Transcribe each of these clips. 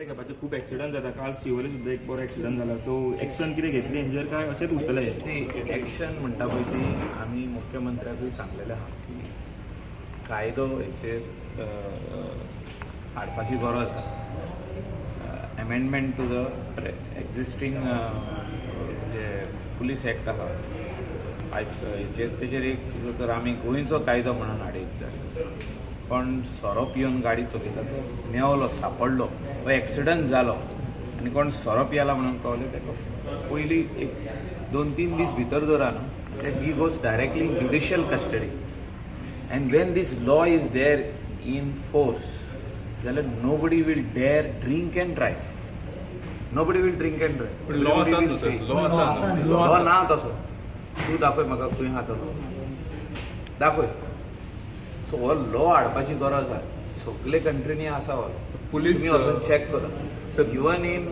खूप ॲक्सिडंट जाता. काल शिवोले सुद्धा एक बरो ॲक्सिडंट जाला. सो एक्शन कितें घेतली हेंचेर काय अशेंच उरतलें? एक्शन म्हणटा पळय ती आमी मुख्यमंत्र्याकूय सांगलेलें आहा की कायदो हेचेर हाडपाची गरज आहा. एमेंडमेंट टू द एक्झिस्टींग जे पुलीस एक्ट आहा तेजेर एक तर आमी गोंयचो कायदो म्हणून हाडीत जाय. पण सोरो पिवन गाडी चलयता तो मेवलो सांपडलो वो एक्सिडंट जालो आनी कोण सोरो पियेला म्हणून कळलें ताका पयलीं एक 2-3 दीस भितर दवरा न्हू ते he goes directly judicial custody. And when this law is there in force जाल्यार nobody will dare drink and drive. Nobody will drink and drive. Law ना तसो. तूं दाखय म्हाका खंय आहा तो दाखय. सो हो लॉ हाडपाची गरज आहा. सगळे कंट्रीनी आसा हो. पुलीस वचून चॅक करा. So even in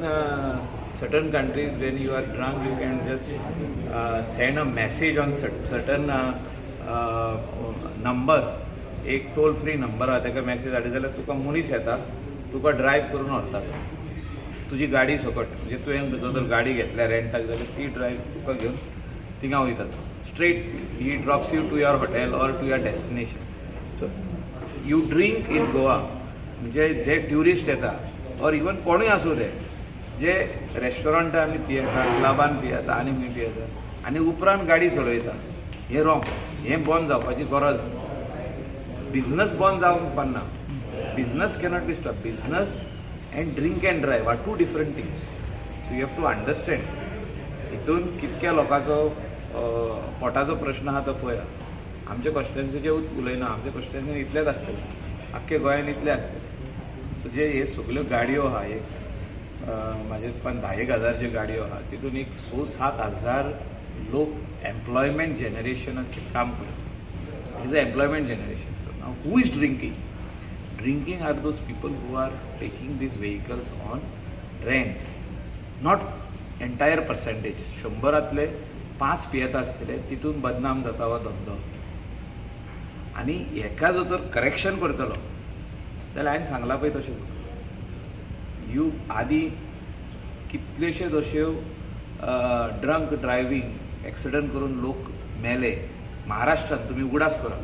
certain countries when you are drunk you can just send a message on certain number. एक टोल फ्री नंबर आहा ताका मेसेज धाडली जाल्यार तुका मनीस येता तुका ड्रायव्ह करून व्हरता तुजी गाडी सकट. म्हणजे तुवें जर गाडी घेतल्या रेंटाक जाल्यार ती ड्रायव्ह तुका घेवन थिंगा वयता straight. He drops you to your hotel or to your destination. So you drink in Goa म्हणजे जे ट्युरिस्ट येता ऑर इवन कोणूय आसूं ते जे रेस्टॉरंटांनी पियेता क्लबान पियेता आनी खंय पियेता आनी उपरांत गाडी चलयता हें रॉंग. हें बंद जावपाची गरज. बिझनस बंद जावंक पारना. Business cannot be stop. Business and drink and drive are two different things. So you have to understand. हितून कितक्या लोकांचो पोटाचो प्रश्न आहा तो पळया. आमच्या कॉन्स्टिट्युएन्सीचे उलयना. आमच्या कॉन्स्टिट्युएन्सीन इतलेच आसतले. आख्खे गोंयान इतले आसतले. सो जे हे सगल्यो गाडयो आहा एक म्हाजे हिसपान 10,000 ज्यो गाडयो आहा तितून एक 6-7 हजार लोक एम्प्लॉयमेंट जनरेशनाचें काम करता. It is a employment generation. So now who is drinking? Drinking are those people who are taking these vehicles on rent. Not entire percentage. 100रांतले 5 पियेता आसतले तितून बदनाम जाता हो धंदो. आनी हेका जो तर करेक्शन करतलो जाल्यार हांवें सांगलां पळय तशें यू आदी कितलेशेच अश्यो ड्रंक ड्रायव्हींग एक्सिडंट करून लोक मेले महाराष्ट्रांत. तुमी उगडास करा.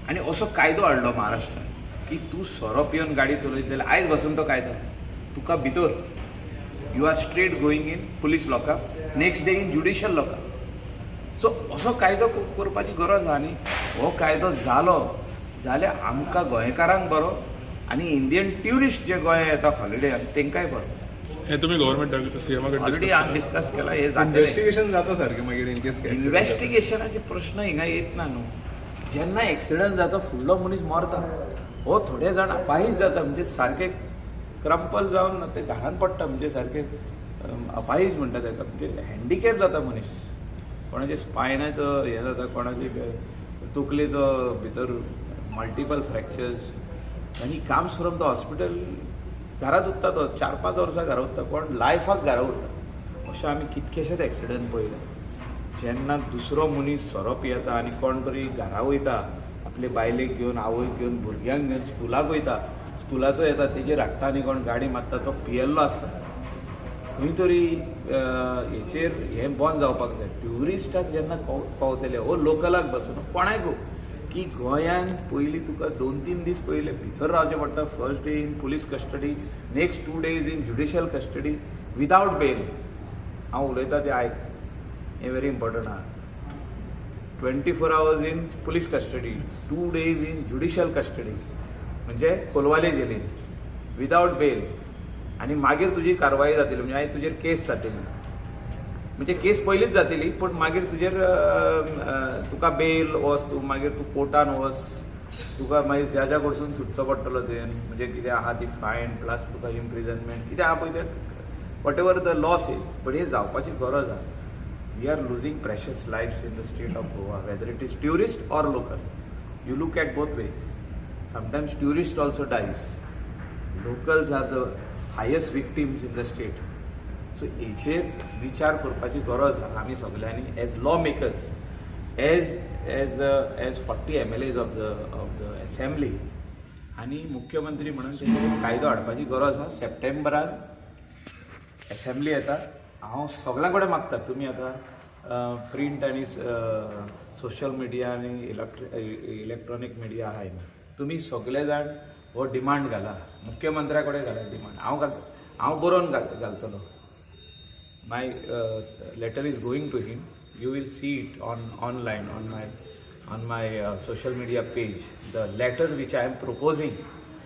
आनी असो कायदो हाडलो महाराष्ट्रांत की तूं सोरो पिवन गाडी चलयत जाल्यार आयज पासून तो कायदो तुका भितर you are straight going in police lockup next day in judicial lockup. So असो कायदो करपाची गरज आहा. आनी हो कायदो जालो जाल्यार आमकां गोंयकारांक बरो आनी इंडियन ट्युरिस्ट जे गोंया येता हॉलिडेक तेंकाय बरो. हे तुम्ही गव्हर्नमेंट सीएमा ऑलरेडी हांवें डिस्कस केला. हे इन्व्हेस्टिगेशन जाता सारकें मागीर इन केस इन्व्हेस्टिगेशनाचे प्रश्न हिंगा येत ना न्हू. जेन्ना एक्सिडंट जाता फुडलो मनीस मरता हो थोडे जाण अपाहीज जाता म्हणजे सारके क्रम्पल जावन ते घरान पडटा म्हणजे सारके अपाहीज म्हणटा ताका म्हणजे हँडिकॅप जाता मनीस. कोणाचे स्पायनाचो हें जाता कोणाचे तकलेचो भितर मल्टिपल फ्रॅक्चर्स आनी कम्स फ्रॉम द हॉस्पिटल घरांत उरता तो 4-5 वर्सां घरा उरता. कोण लायफाक घरा उरता. अशें आमी कितकेशेच एक्सिडंट पळयले. जेन्ना दुसरो मनीस सोरो पियेता आनी कोण तरी घरा वयता आपले बायलेक घेवन आवयक घेवन भुरग्यांक घेवन स्कुलाक वयता स्कुलाचो येता तेजेर हाडटा आनी कोण गाडी मारता तो पियेल्लो आसता. खंय तरी हेचेर हें बंद जावपाक जाय. ट्युरिस्टाक जेन्ना पावतले हो लोकलाक बसून कोणाय गो की गोंयांत पयलीं तुका 2-3 दीस पयले भितर रावचें पडटा. First day in police custody next 2 days in judicial custody without bail. हांव उलयतां तें आयक. हें व्हेरी इम्पॉर्टंट आहा. 24 hours in police custody 2 days in judicial custody म्हणजे कोलवाले जेलीन विदावट बेल. आनी मागीर तुजी कारवाई जातली म्हणजे आयज तुजेर केस जातली. म्हणजे केस पयलींच जातली पूण मागीर तुजेर तुका बेल वच तूं मागीर तूं कोर्टान वच तुका मागीर जजा कडसून सुटचो पडटलो तुवें. म्हणजे कितें आहा ती फायन प्लस तुका इम्प्रिजनमेंट कितें आहा पळय तें whatever the loss is. But ही जावपाची गरज आहा. We are losing precious lives in the state of Goa whether it is tourist or local. You look at both ways. Sometimes tourist also dies. Locals are the highest victims in the state. So हेचेर विचार करपाची गरज आहा आमी सगळ्यांनी as law makers as 40 MLAs of the assembly आनी मुख्यमंत्री म्हणून तेचेर कायदो हाडपाची गरज आसा. सप्टेंबरान असेंब्ली येता. हांव सगळ्यां कडेन मागता तुमी आतां प्रिंट आनी सोशल मिडिया आनी इलेक्ट्रॉनीक मिडिया आहाय न्ही, तुमी सगळे जाण हो डिमांड घाला, मुख्यमंत्र्या कडेन घाला डिमांड. हांव बरोवन घालतलो. My letter is going to him. You will see it online on my social media page, the letter which I am proposing.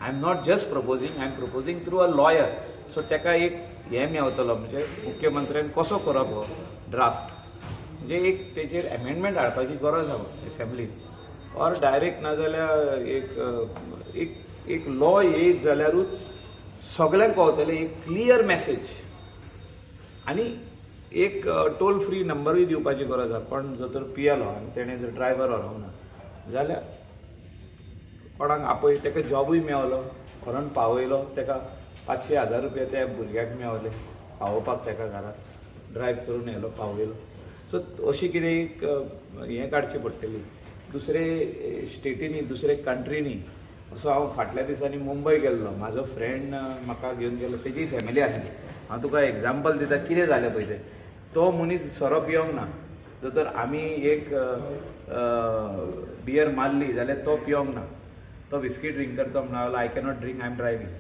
I am not just proposing, I am proposing through a lawyer. So तेका एक हे मेवतलो म्हणजे मुख्यमंत्र्यान कसो करप हो draft, म्हणजे एक तेचेर अमेंडमेंट हाडपाची गरज आसा असेंब्लीत, और डायरेक्ट नाजाल्यार एक लॉ येयत जाल्यारूच सगळ्यांक पावतले एक क्लियर मेसेज. आनी एक टोल फ्री नंबरूय दिवपाची गरज आसा. कोण जर तर पियेलो आनी तेणें जर ड्रायव्हर व्हरोंक ना जाल्यार कोणाक आपय तेका जॉबूय मेळलो, व्हरोन पावयलो, तेका 500,000 रुपया त्या भुरग्याक मेळले पावोवपाक, तेका घरात ड्रायव्ह करून येयलो पावयलो. सो अशी कितें एक हें काडची पडटली. दुसरे स्टेटींनी दुसरे कंट्रीनी असो हांव फाटल्या दिसांनी मुंबय गेल्लो. म्हाजो फ्रेंड म्हाका घेवन गेलो, तेजी फॅमिली आसली. हांव तुका एग्जाम्पल दिता कितें जालें पळय तें. तो मनीस सोरो पिवंक ना, जर आमी एक बियर मारली जाल्यार तो पिवंक ना. तो विस्की ड्रिंक करता म्हणून I cannot drink, I am driving.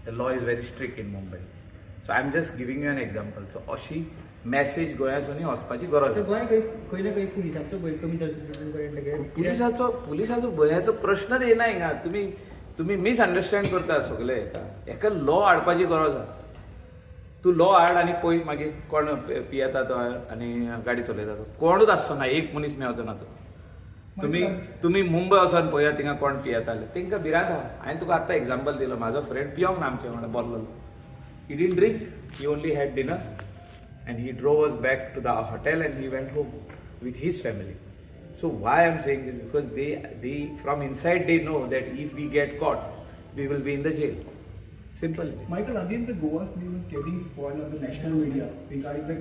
The law is very strict in Mumbai. So I am just giving you an example. So अशी मॅसेज गोंयासूनय वचपाची गरज आसा. गोंय खंय ना खंय पुलिसाचो भंय कमी दर्जाचो पुलिसाचो भंयाचो प्रश्नच येना हिंगा. तुमी मिसअंडरस्टँड करता सगळे. हेका लॉ हाडपाची गरज आसा. तूं लॉ हाड आनी पळय मागीर कोण पियेता तो आनी गाडी चलयता तो कोणूच आसचो ना, एक मनीस मेळचो ना तो. तुमी मुंबय वचोन पळयात थिंगा कोण पियेताले, तेंकां भिरांत आहा. हांवें तुका आतां एग्जाम्पल दिलो. म्हाजो फ्रेंड पिवंक ना आमचे वांगडा Borlaug. He didn't drink, he only had dinner and he drove us back to the hotel and he went home with his family. So why I'm saying this, because they from inside they know that if we get caught we will be in the jail. Simple. Michael, again the Goa's name is getting spoiled on the national media regarding the